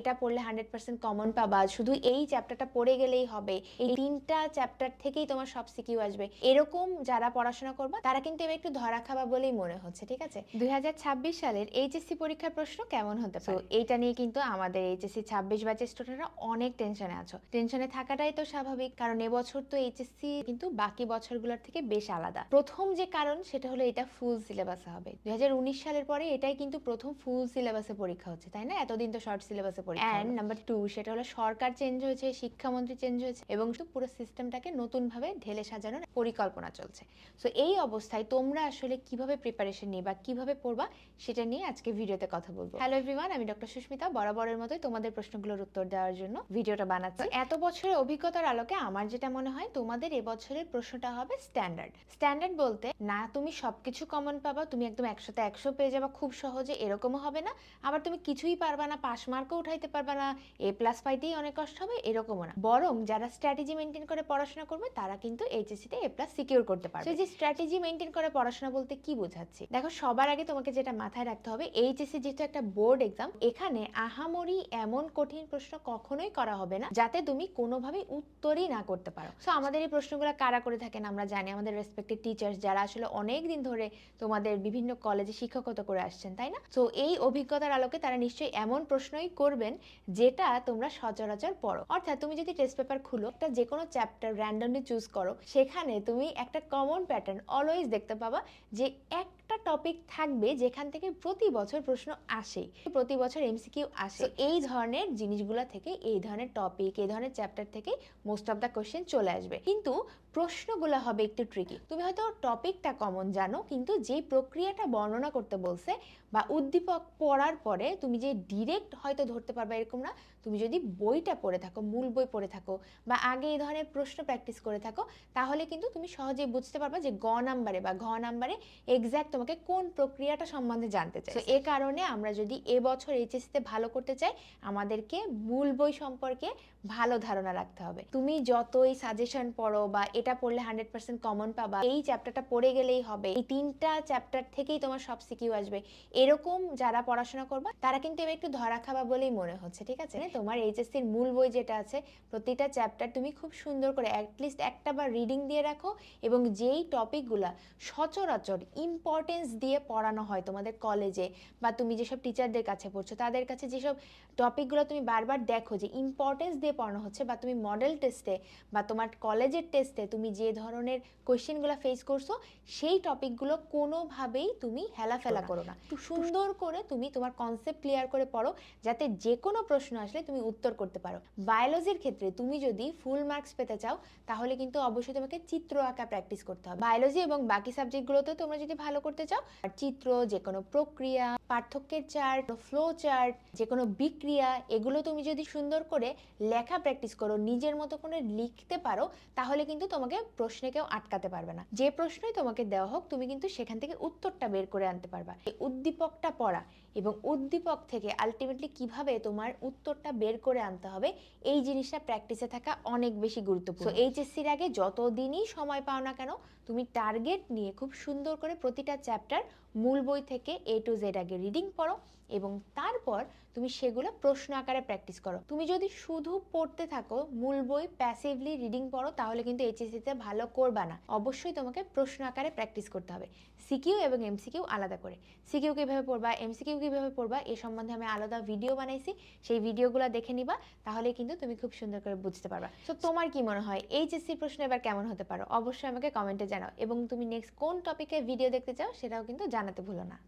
এটা পড়লে 100% কমন পাবা, শুধু এই চ্যাপ্টারটা পড়ে গেলেই হবে, এই 3টা চ্যাপ্টার থেকেই তোমার সব সিকিউ আসবে, এরকম যারা পড়াশোনা করবা তারা কিন্তু এবার একটু ধরা খাবা বলেই মনে হচ্ছে। ঠিক আছে, 2026 সালের এইচএসসি পরীক্ষার প্রশ্ন কেমন হতে পারে, এইটা নিয়ে কিন্তু আমাদের এইচএসসি 26 ব্যাচের স্টুডেন্টরা অনেক টেনশনে আছো। টেনশনে থাকাটাই তো স্বাভাবিক, কারণ এবছর তো এইচএসসি কিন্তু বাকি বছরগুলোর থেকে বেশ আলাদা। প্রথম যে কারণ সেটা হলো এটা ফুল সিলেবাসে হবে। 2019 সালের পরে এটাই কিন্তু প্রথম ফুল সিলেবাসে পরীক্ষা হচ্ছে, তাই না? এতদিন তো শর্ট সিলেবাসে পরীক্ষা। এন্ড নাম্বার 2 সেটা হলো সরকার চেঞ্জ হয়েছে, শিক্ষামন্ত্রী চেঞ্জ হয়েছে এবং পুরো সিস্টেমটাকে নতুন ভাবে ঢেলে সাজানোর পরিকল্পনা চলছে। সো এই অবস্থায় তোমরা আসলে কিভাবে প্রিপারেশন নিবা, কিভাবে পড়বা, সেটা নিয়ে আজকে ভিডিওতে কথা বলবো। হ্যালো এভরিওয়ান, আমি ডক্টর সুস্মিতা, বরাবরের মতোই তোমাদের প্রশ্নগুলোর উত্তর দেওয়ার জন্য ভিডিওটা বানাচ্ছি। এত বছরের অভিজ্ঞতার আলোকে আমার যেটা মনে হয়, তোমাদের এবছরের প্রশ্নটা হবে স্ট্যান্ডার্ড। স্ট্যান্ডার্ড বলতে না তুমি সবকিছু কমন পাবা, তুমি একদম 100তে 100 পেয়ে যাবা খুব সহজে, এরকমও হবে না। আবার তুমি কিছুই পারবা না, পাস মার্কও উঠাইতে পারবা না, A+ পাইতেই অনেক কষ্ট হবে, এরকমও না। বরং যারা স্ট্র্যাটেজি মেনটেন করে পড়াশোনা করবে তারা কিন্তু এইচএসসিতে A+ সিকিউর করতে পারবে। এই যে স্ট্র্যাটেজি মেনটেন করে পড়াশোনা বলতে কি বোঝাচ্ছি, দেখো সবার আগে তোমাকে যেটা মাথায় রাখতে হবে, এইচএসসি যেহেতু একটা বোর্ড এক্সাম, এখানে আহামরি এমন কঠিন প্রশ্ন কখনোই করা হবে না যাতে তুমি কোনোভাবেই উত্তরই না করতে পারো। সো আমাদের এই প্রশ্নগুলো কারা করে থাকেন আমরা জানি, আমাদের রেসপেক্টেড টিচার্স যারা আসলে অনেক দিন ধরে তোমাদের বিভিন্ন কলেজে শিক্ষকতা করে আসছেন, তাই না? সো এই অভিজ্ঞতার আলোকে তারা নিশ্চয়ই এমন প্রশ্নই করবেন যেটা তোমরা সচরাচর পড়ো। অর্থাৎ তুমি যদি টেস্ট পেপার খুলো, একটা যে কোনো চ্যাপ্টার র্যান্ডমলি চুজ করো, সেখানে তুমি একটা কমন প্যাটার্ন অলওয়েজ দেখতে পাবা যে একটা টপিক থাকবে যেখান থেকে প্রতি বছর প্রশ্ন আসে, প্রতি বছর এমসিকিউ আসে। এই ধরনের জিনিসগুলো থেকে, এই ধরনের টপিক, এই ধরনের চ্যাপ্টার থেকে মোস্ট অফ দ্য কোশ্চেন চলে আসবে। কিন্তু প্রশ্নগুলো হবে একটু ট্রিকি। তুমি হয়তো টপিকটা কমন জানো, কিন্তু যেই প্রক্রিয়াটা বর্ণনা করতে বলছে বা উদ্দীপক পড়ার পরে তুমি যে ডিরেক্ট হয়তো ধরতে পারবে এরকম না। তুমি যদি বইটা পড়ে থাকো, মূল বই পড়ে থাকো, বা আগে এই ধরনের প্রশ্ন প্র্যাকটিস করে থাকো, তাহলে কিন্তু তুমি সহজেই বুঝতে পারবে যে গ নাম্বারে বা ঘ নাম্বারে এক্স্যাক্ট তোমাকে কোন প্রক্রিয়াটা সম্বন্ধে জানতে চাই। তো এ কারণে আমরা যদি এবছর এইচএসসিতে ভালো করতে চাই, আমাদেরকে মূল বই সম্পর্কে ভালো ধারণা রাখতে হবে। তুমি যতই সাজেশন পড়ো বা এটা পড়লে 100% কমন পাবা, এই চ্যাপ্টারটা পড়ে গেলেই হবে, এই 3টা চ্যাপ্টার থেকেই তোমার সব সিকিউ আসবে, এরকম যারা পড়াশোনা করবা তারা কিন্তু এবার একটু ধরা খাবা বলেই মনে হচ্ছে। ঠিক আছে, তোমার এইচএসসির মূল বই যেটা আছে, প্রতিটা চ্যাপ্টার তুমি খুব সুন্দর করে অ্যাটলিস্ট একটা বার রিডিং দিয়ে রাখো, এবং যেই টপিকগুলা সচরাচর ইম্পর্টেন্স দিয়ে পড়ানো হয় তোমাদের কলেজে, বা তুমি যেসব টিচারদের কাছে পড়ছো তাদের কাছে যেসব টপিকগুলো তুমি বারবার দেখো যে ইম্পর্টেন্স দিয়ে পড়ানো হচ্ছে, বা তুমি মডেল টেস্টে বা তোমার কলেজের টেস্টে তুমি যে ধরনের কোয়েশ্চেনগুলো ফেস করছো, সেই টপিকগুলো কোনোভাবেই তুমি হেলাফেলা করো না। একটু সুন্দর করে তুমি তোমার কনসেপ্ট ক্লিয়ার করে পড়ো, যাতে যে কোনো প্রশ্ন আসলে তুমি উত্তর করতে পারো। বায়োলজির ক্ষেত্রে তুমি যদি ফুল মার্কস পেতে চাও, তাহলে কিন্তু অবশ্যই তোমাকে চিত্র আঁকা প্র্যাকটিস করতে হবে। বায়োলজি এবং বাকি সাবজেক্টগুলোতেও তোমরা যদি ভালো করতে চাও, আর চিত্র, যে কোনো প্রক্রিয়া, পার্থক্যের চার্ট, ফ্লো চার্ট, যে কোনো বিক্রিয়া, এগুলো তুমি যদি সুন্দর করে লেখা প্র্যাকটিস করো, নিজের মতো করে লিখতে পারো, তাহলে কিন্তু তোমাকে প্রশ্নে কেউ আটকাতে পারবে না। যে প্রশ্নই তোমাকে দেওয়া হোক, তুমি কিন্তু সেখান থেকে উত্তরটা বের করে আনতে পারবা। এই উদ্দীপকটা পড়া এবং উদ্দীপক থেকে আলটিমেটলি কিভাবে তোমার উত্তরটা বের করে আনতে হবে, এই জিনিসটা প্র্যাকটিসে থাকা অনেক বেশি গুরুত্বপূর্ণ। এইচএসসির আগে যতদিনই সময় পাও না কেন, তুমি টার্গেট নিয়ে খুব সুন্দর করে প্রতিটা চ্যাপ্টার মূল বই থেকে A to Z আগে রিডিং পড়ো, এবং তারপর তুমি সেগুলো প্রশ্ন আকারে প্র্যাকটিস করো। তুমি যদি শুধু পড়তে থাকো, মূল বই প্যাসিভলি রিডিং পড়ো, তাহলে কিন্তু এইচএসসিতে ভালো করবা না। অবশ্যই তোমাকে প্রশ্ন আকারে প্র্যাকটিস করতে হবে, সিকিউ এবং এমসিকিউ আলাদা করে। সিকিউ কিভাবে পড়বা, এমসিকিউ কিভাবে পড়বা, এ সম্বন্ধে আমি আলাদা ভিডিও বানাইছি, সেই ভিডিওগুলো দেখে নিবা, তাহলে কিন্তু তুমি খুব সুন্দর করে বুঝতে পারবা। তো তোমার কি মনে হয় এইচএসসি প্রশ্ন এবার কেমন হতে পারো, অবশ্যই আমাকে কমেন্টে জানাও, এবং তুমি নেক্সট কোন টপিকে ভিডিও দেখতে চাও সেটাও কিন্তু জানাতে ভুলো না।